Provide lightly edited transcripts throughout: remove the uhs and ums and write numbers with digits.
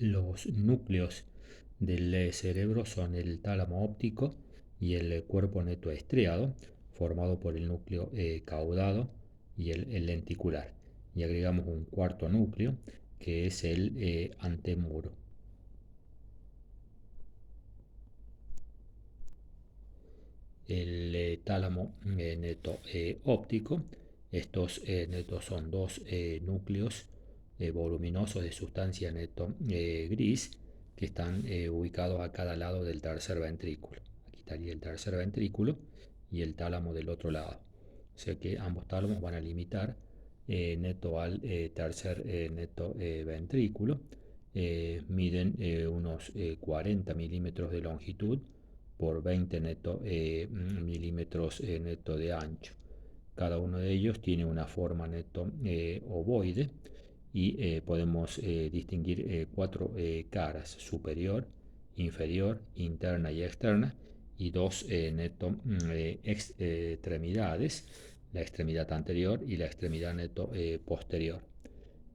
Los núcleos del cerebro son el tálamo óptico y el cuerpo neto estriado, formado por el núcleo caudado y el lenticular. Y agregamos un cuarto núcleo, que es el antemuro. El tálamo neto óptico. Estos netos son dos núcleos voluminosos de sustancia neto gris que están ubicados a cada lado del tercer ventrículo. Aquí estaría el tercer ventrículo y el tálamo del otro lado. O sea que ambos tálamos van a limitar neto al tercer neto ventrículo. Miden unos 40 milímetros de longitud por 20 milímetros neto de ancho. Cada uno de ellos tiene una forma neto ovoide y podemos distinguir cuatro caras: superior, inferior, interna y externa, y dos extremidades: la extremidad anterior y la extremidad neto posterior.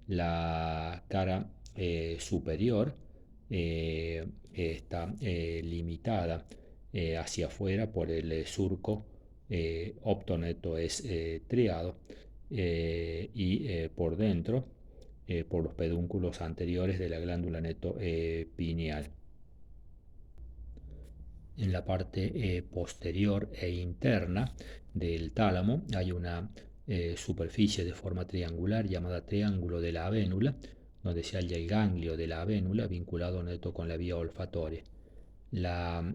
La cara superior está limitada hacia afuera por el surco optoneto es triado, y por dentro por los pedúnculos anteriores de la glándula neto pineal. En la parte posterior e interna del tálamo hay una superficie de forma triangular llamada triángulo de la avénula, donde se halla el ganglio de la avénula vinculado neto con la vía olfatoria. La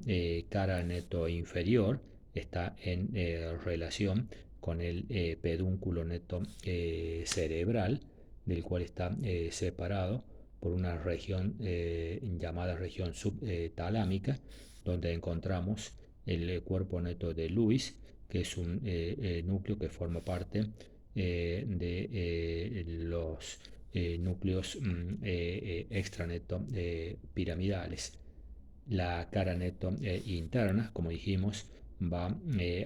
cara neto inferior está en relación con el pedúnculo neto cerebral, del cual está separado por una región llamada región subtalámica, donde encontramos el cuerpo neto de Lewis, que es un núcleo que forma parte de los núcleos extraneto piramidales. La cara neto interna, como dijimos, va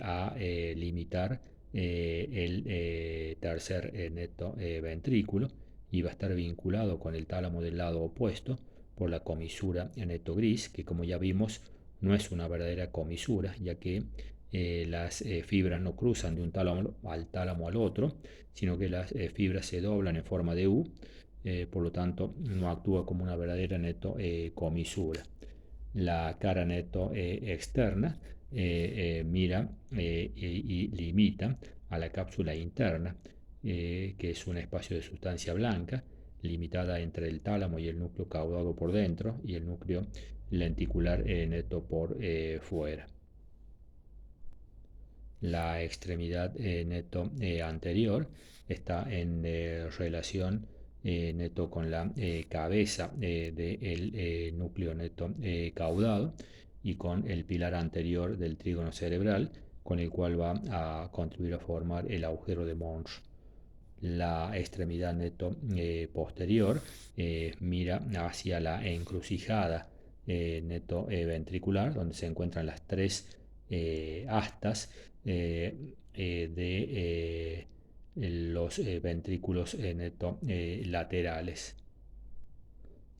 a limitar el tercer neto ventrículo, y va a estar vinculado con el tálamo del lado opuesto por la comisura neto gris, que, como ya vimos, no es una verdadera comisura, ya que las fibras no cruzan de un tálamo al otro, sino que las fibras se doblan en forma de U. Por lo tanto, no actúa como una verdadera neto comisura. La cara neto externa mira y limita a la cápsula interna, que es un espacio de sustancia blanca limitada entre el tálamo y el núcleo caudado por dentro y el núcleo lenticular neto por fuera. La extremidad neto anterior está en relación neto con la cabeza del núcleo neto caudado y con el pilar anterior del trígono cerebral, con el cual va a contribuir a formar el agujero de Monro. La extremidad neto posterior mira hacia la encrucijada neto ventricular, donde se encuentran las tres astas de los ventrículos neto laterales.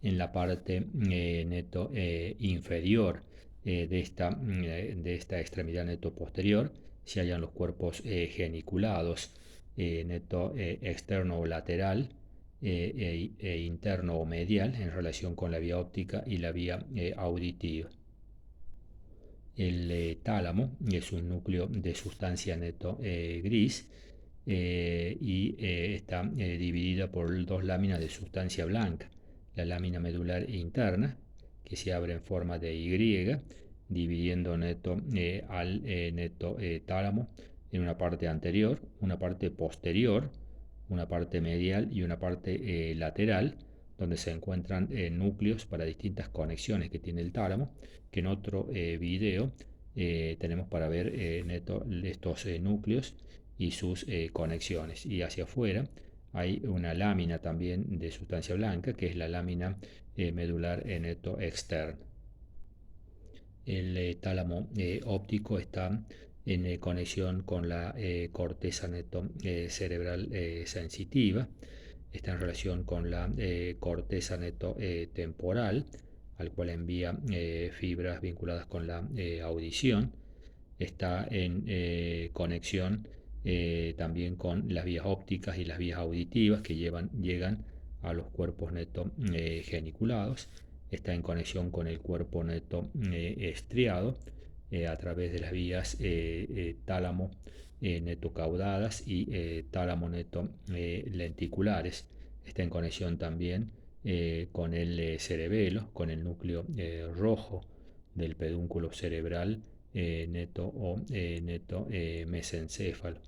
En la parte neto inferior de esta extremidad neto posterior se hallan los cuerpos geniculados, neto externo o lateral, interno o medial, en relación con la vía óptica y la vía auditiva. El tálamo es un núcleo de sustancia neto gris, y está dividida por dos láminas de sustancia blanca: la lámina medular interna, que se abre en forma de Y, dividiendo neto al neto tálamo en una parte anterior, una parte posterior, una parte medial y una parte lateral, donde se encuentran núcleos para distintas conexiones que tiene el tálamo, que en otro video tenemos para ver neto estos núcleos y sus conexiones. Y hacia afuera hay una lámina también de sustancia blanca, que es la lámina medular neto externa. El tálamo óptico está en conexión con la corteza neto cerebral sensitiva, está en relación con la corteza neto temporal, al cual envía fibras vinculadas con la audición. Está en conexión también con las vías ópticas y las vías auditivas que llegan a los cuerpos neto geniculados. Está en conexión con el cuerpo neto estriado a través de las vías tálamo neto caudadas y tálamo neto lenticulares. Está en conexión también con el cerebelo, con el núcleo rojo del pedúnculo cerebral neto o neto mesencéfalo.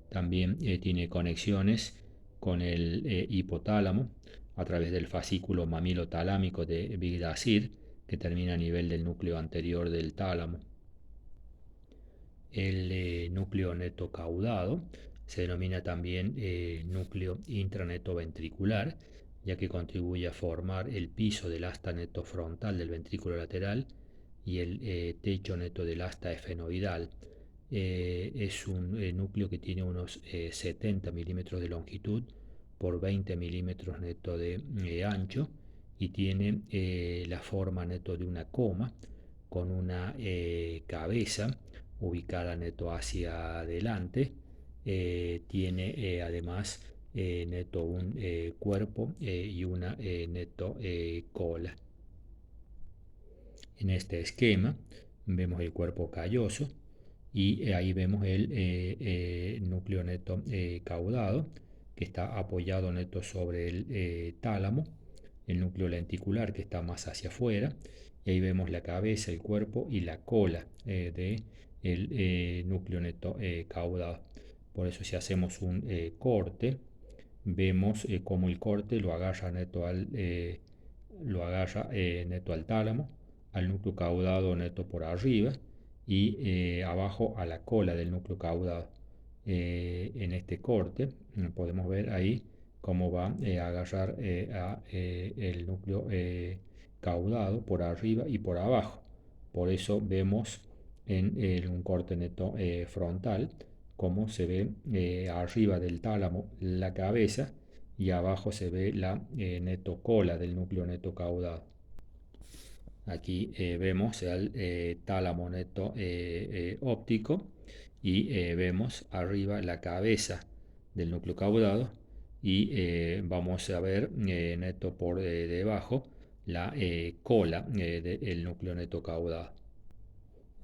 También tiene conexiones con el hipotálamo a través del fascículo mamilotalámico de Bigdasir, que termina a nivel del núcleo anterior del tálamo. El núcleo neto caudado se denomina también núcleo intraneto ventricular, ya que contribuye a formar el piso del asta neto frontal del ventrículo lateral y el techo neto del asta efenoidal. Es un núcleo que tiene unos 70 milímetros de longitud por 20 milímetros neto de ancho y tiene la forma neto de una coma con una cabeza ubicada neto hacia adelante. Tiene además neto un cuerpo y una neto cola. En este esquema vemos el cuerpo calloso y ahí vemos el núcleo neto caudado que está apoyado neto sobre el tálamo, el núcleo lenticular que está más hacia afuera, y ahí vemos la cabeza, el cuerpo y la cola del núcleo neto caudado. Por eso si hacemos un corte, vemos cómo el corte lo agarra neto al tálamo, al núcleo caudado neto por arriba y abajo a la cola del núcleo caudado. En este corte podemos ver ahí cómo va a agarrar el núcleo caudado por arriba y por abajo. Por eso vemos en un corte neto frontal cómo se ve arriba del tálamo la cabeza y abajo se ve la neto cola del núcleo neto caudado. Aquí vemos el tálamo neto óptico y vemos arriba la cabeza del núcleo caudado y vamos a ver neto por debajo la cola del núcleo neto caudado.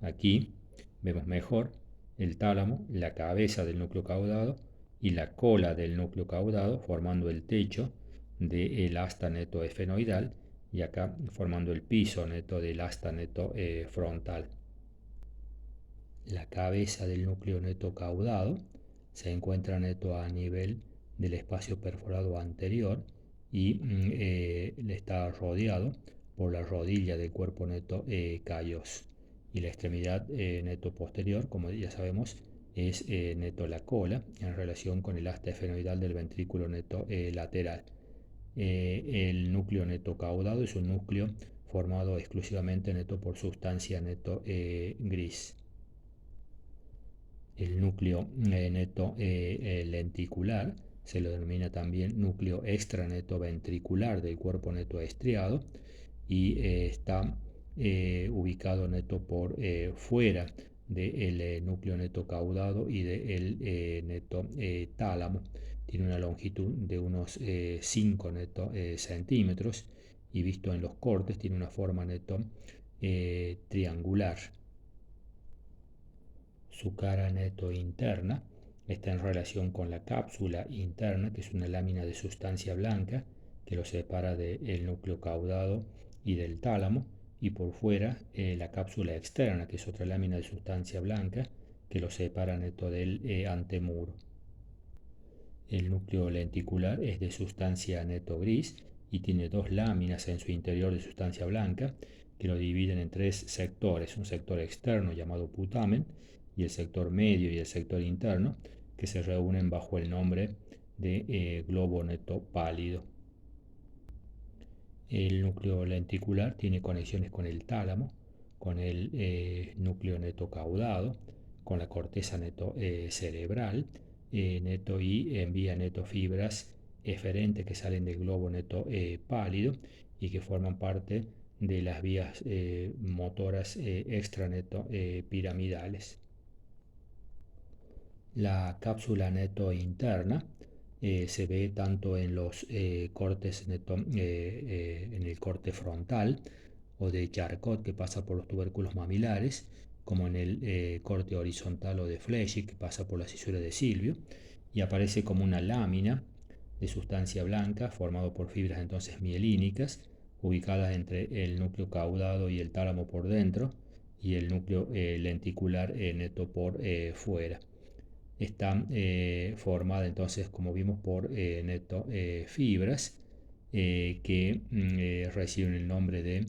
Aquí vemos mejor el tálamo, la cabeza del núcleo caudado y la cola del núcleo caudado formando el techo del asta neto efenoidal y acá formando el piso neto del asta neto frontal. La cabeza del núcleo neto caudado se encuentra neto a nivel del espacio perforado anterior y está rodeado por la rodilla del cuerpo neto calloso. Y la extremidad neto posterior, como ya sabemos, es neto la cola en relación con el asta efenoidal del ventrículo neto lateral. El núcleo neto caudado es un núcleo formado exclusivamente neto por sustancia neto gris. El núcleo neto lenticular se lo denomina también núcleo extraneto ventricular del cuerpo neto estriado y está ubicado neto por fuera del núcleo neto caudado y del neto tálamo. Tiene una longitud de unos 5 neto centímetros y visto en los cortes tiene una forma neto triangular. Su cara neto interna está en relación con la cápsula interna, que es una lámina de sustancia blanca que lo separa del núcleo caudado y del tálamo, y por fuera la cápsula externa, que es otra lámina de sustancia blanca que lo separa neto del antemuro. El núcleo lenticular es de sustancia neto gris y tiene dos láminas en su interior de sustancia blanca que lo dividen en tres sectores, un sector externo llamado putamen y el sector medio y el sector interno que se reúnen bajo el nombre de globo neto pálido. El núcleo lenticular tiene conexiones con el tálamo, con el núcleo neto caudado, con la corteza neto cerebral neto y envía neto fibras eferentes que salen del globo neto pálido y que forman parte de las vías motoras extraneto piramidales. La cápsula neto interna se ve tanto en los cortes neto, en el corte frontal o de Charcot que pasa por los tubérculos mamilares, como en el corte horizontal o de Fleschig que pasa por la cisura de Silvio, y aparece como una lámina de sustancia blanca formado por fibras entonces mielínicas ubicadas entre el núcleo caudado y el tálamo por dentro y el núcleo lenticular neto por fuera. Está formada entonces, como vimos, por neto fibras que reciben el nombre de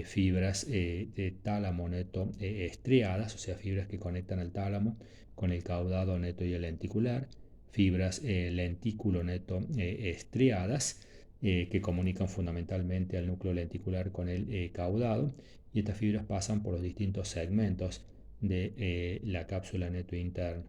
fibras de tálamo neto estriadas, o sea, fibras que conectan al tálamo con el caudado neto y el lenticular, fibras lentículo neto estriadas que comunican fundamentalmente al núcleo lenticular con el caudado, y estas fibras pasan por los distintos segmentos de la cápsula neto interna.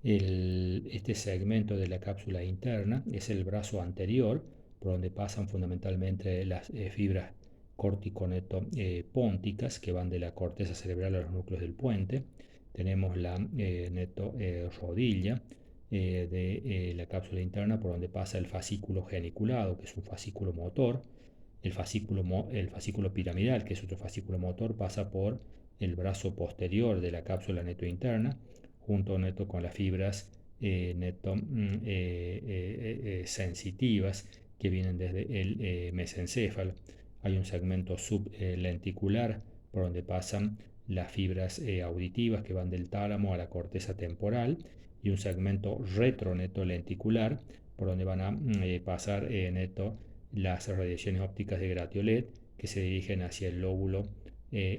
Este segmento de la cápsula interna es el brazo anterior, por donde pasan fundamentalmente las fibras córtico-neto-pónticas que van de la corteza cerebral a los núcleos del puente. Tenemos la rodilla de la cápsula interna, por donde pasa el fascículo geniculado, que es un fascículo motor. El fascículo piramidal, que es otro fascículo motor, pasa por el brazo posterior de la cápsula neto interna, junto neto con las fibras sensitivas que vienen desde el mesencéfalo. Hay un segmento sublenticular por donde pasan las fibras auditivas que van del tálamo a la corteza temporal, y un segmento retroneto lenticular por donde van a pasar las radiaciones ópticas de gratiolet que se dirigen hacia el lóbulo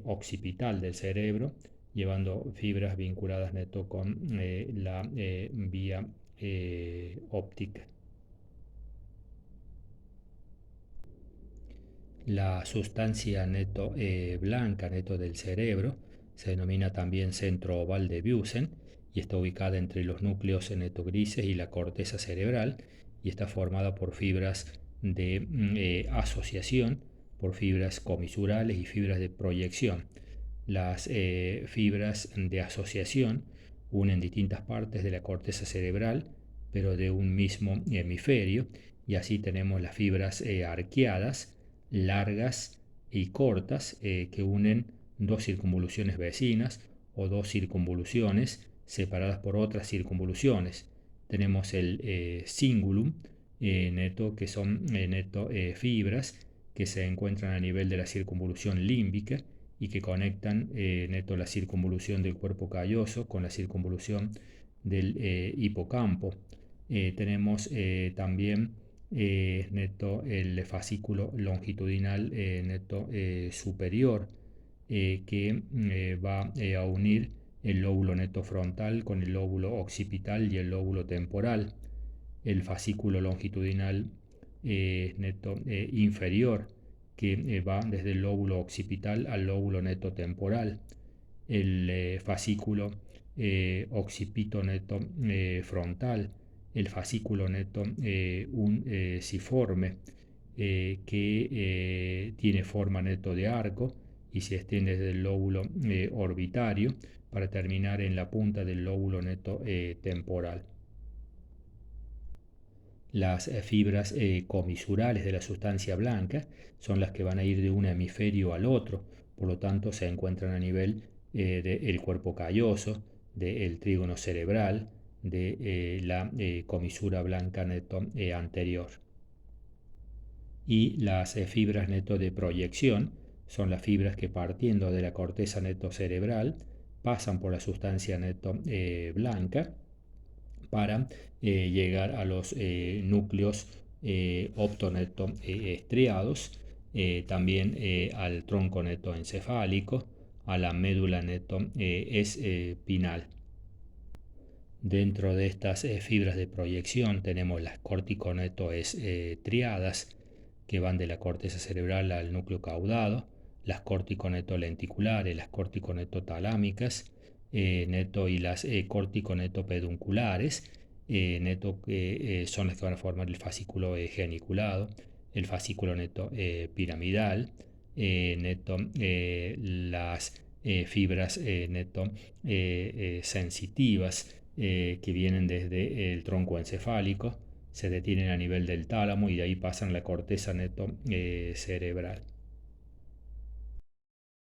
occipital del cerebro, llevando fibras vinculadas neto con la vía óptica. La sustancia neto blanca neto del cerebro se denomina también centro oval de Busen y está ubicada entre los núcleos neto grises y la corteza cerebral, y está formada por fibras de asociación, por fibras comisurales y fibras de proyección. Las fibras de asociación unen distintas partes de la corteza cerebral, pero de un mismo hemisferio, y así tenemos las fibras arqueadas, largas y cortas, que unen dos circunvoluciones vecinas o dos circunvoluciones separadas por otras circunvoluciones. Tenemos el cingulum neto, que son fibras que se encuentran a nivel de la circunvolución límbica y que conectan neto la circunvolución del cuerpo calloso con la circunvolución del hipocampo. Tenemos también neto el fascículo longitudinal neto superior que va a unir el lóbulo neto frontal con el lóbulo occipital y el lóbulo temporal. El fascículo longitudinal neto inferior que va desde el lóbulo occipital al lóbulo neto temporal. El fascículo occipito neto frontal, el fascículo neto unciforme que tiene forma neto de arco y se extiende desde el lóbulo orbitario para terminar en la punta del lóbulo neto temporal. Las fibras comisurales de la sustancia blanca son las que van a ir de un hemisferio al otro, por lo tanto se encuentran a nivel del cuerpo calloso, del trígono cerebral, de la comisura blanca neto anterior. Y las fibras neto de proyección son las fibras que, partiendo de la corteza neto cerebral, pasan por la sustancia neto blanca para llegar a los núcleos optoneto estriados, también al tronco neto encefálico, a la médula neto espinal. Dentro de estas fibras de proyección tenemos las corticoneto estriadas, que van de la corteza cerebral al núcleo caudado, las corticoneto lenticulares, las corticoneto talámicas, neto y las corticoneto pedunculares, neto que son las que van a formar el fascículo geniculado, el fascículo neto piramidal, neto las fibras neto sensitivas que vienen desde el tronco encefálico, se detienen a nivel del tálamo y de ahí pasan a la corteza neto cerebral.